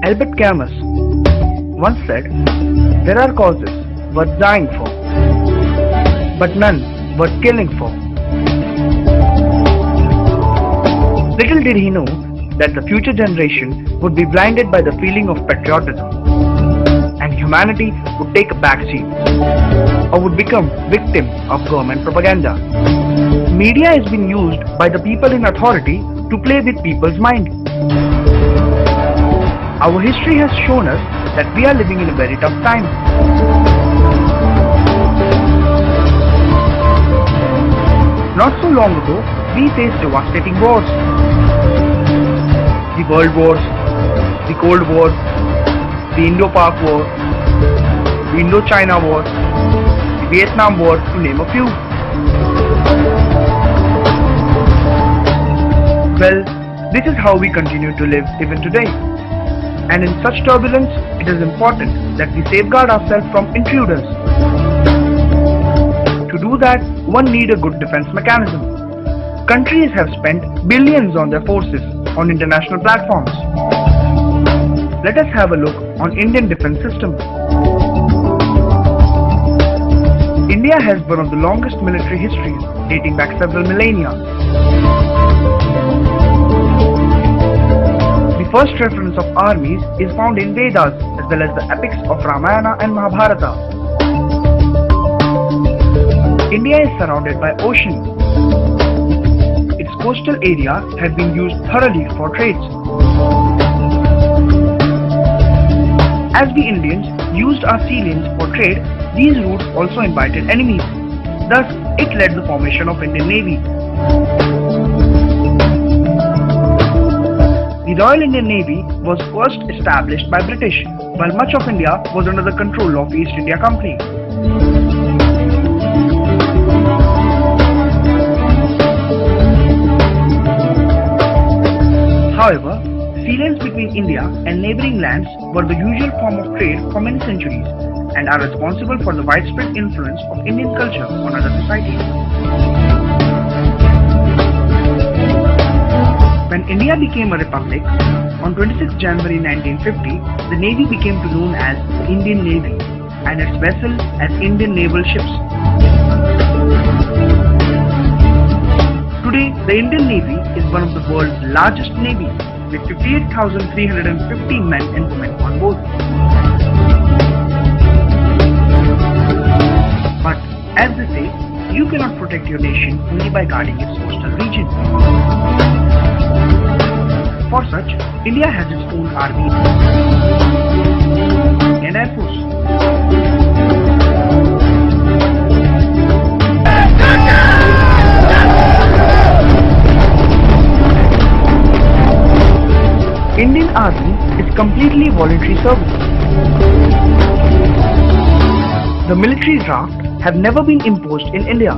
Albert Camus once said, "There are causes worth dying for, but none worth killing for." Little did he know that the future generation would be blinded by the feeling of patriotism, and humanity would take a backseat or would become victim of government propaganda. Media has been used by the people in authority to play with people's mind. Our history has shown us that we are living in a very tough time. Not so long ago, we faced devastating wars. The World Wars, the Cold War, the Indo-Pak War, the Indo-China War, the Vietnam War, to name a few. Well, this is how we continue to live even today. And in such turbulence, it is important that we safeguard ourselves from intruders. To do that, one needs a good defense mechanism. Countries have spent billions on their forces on international platforms. Let us have a look on Indian defense system. India has one of the longest military histories, dating back several millennia. The first reference of armies is found in Vedas as well as the epics of Ramayana and Mahabharata. India is surrounded by ocean. Its coastal area has been used thoroughly for trades. As we Indians used our sea lanes for trade, these routes also invited enemies. Thus, it led the formation of Indian Navy. The Royal Indian Navy was first established by British, while much of India was under the control of East India Company. However, sea lanes between India and neighboring lands were the usual form of trade for many centuries and are responsible for the widespread influence of Indian culture on other societies. When India became a republic, on 26 January 1950, the Navy became known as the Indian Navy and its vessels as Indian naval ships. Today, the Indian Navy is one of the world's largest navies with 58,350 men and women on board. But as they say, you cannot protect your nation only by guarding its coastal region. For such, India has its own army and air force. Indian Army is completely voluntary service. The military draft have never been imposed in India.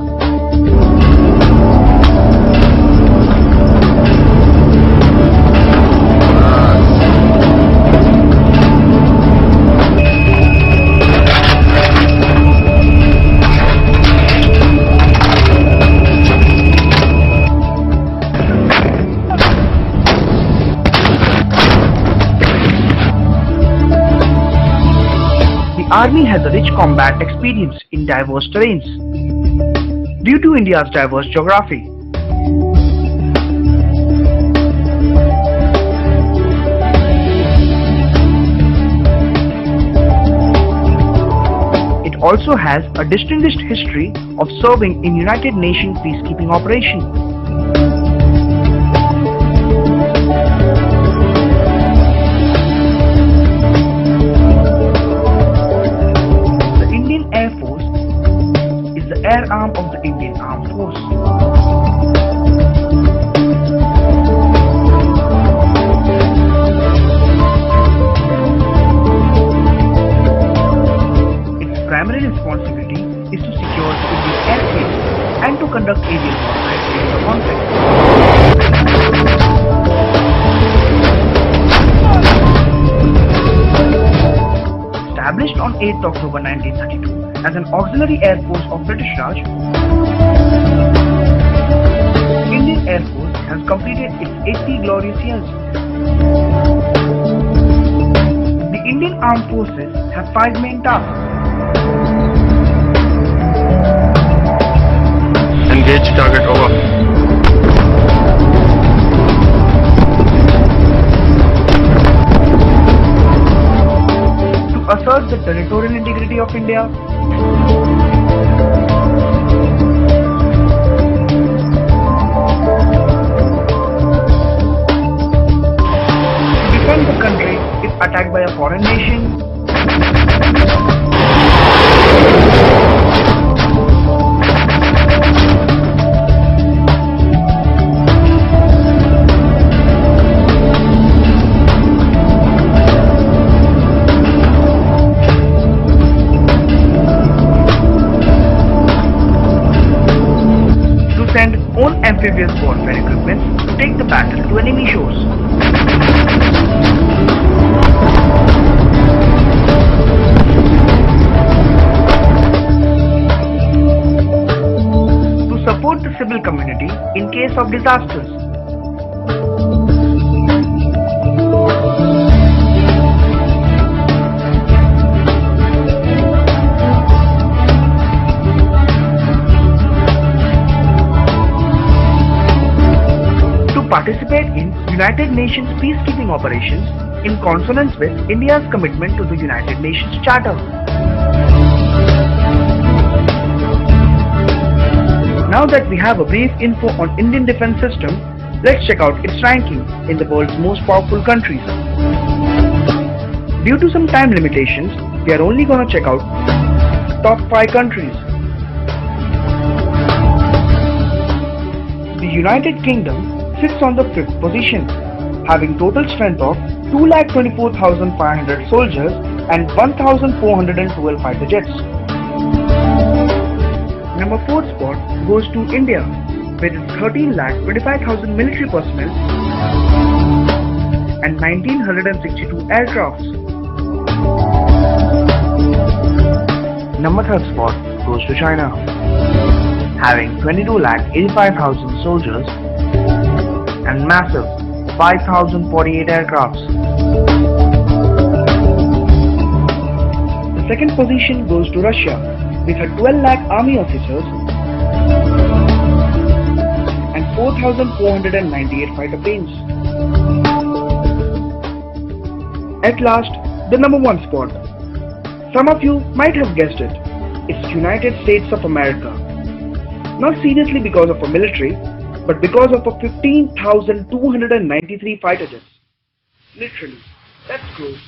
The Army has a rich combat experience in diverse terrains. Due to India's diverse geography, it also has a distinguished history of serving in United Nations peacekeeping operations. Air arm of the Indian Armed Force. Its primary responsibility is to secure the Indian airspace and to conduct aerial warfare during the conflict. Established on 8th October 1932 as an auxiliary air force of British Raj, Indian Air Force has completed its 80 glorious years. Indian Armed Forces have five main tasks. Engage target over. To assert the territorial integrity of India, to defend the country if attacked by a foreign nation, to send own amphibious warfare equipment to take the battle to enemy shores. To support the civil community in case of disasters. To participate in United Nations peacekeeping operations in consonance with India's commitment to the United Nations Charter. Now that we have a brief info on Indian defense system, let's check out its ranking in the world's most powerful countries. Due to some time limitations, we are only gonna check out top 5 countries. The United Kingdom sits on the 5th position, having total strength of 2,24,500 soldiers and 1,412 fighter jets. Number 4 spot goes to India with its 13,25,000 military personnel and 1,962 aircrafts. Number 3rd spot goes to China, having 22,85,000 soldiers and massive 5,048 aircrafts. The 2nd position goes to Russia with her 12 lakh army officers and 4,498 fighter planes. At last, the number 1 spot. Some of you might have guessed it. It's United States of America. Not seriously because of a military, but because of a 15,293 fighter jets. Literally, that's close.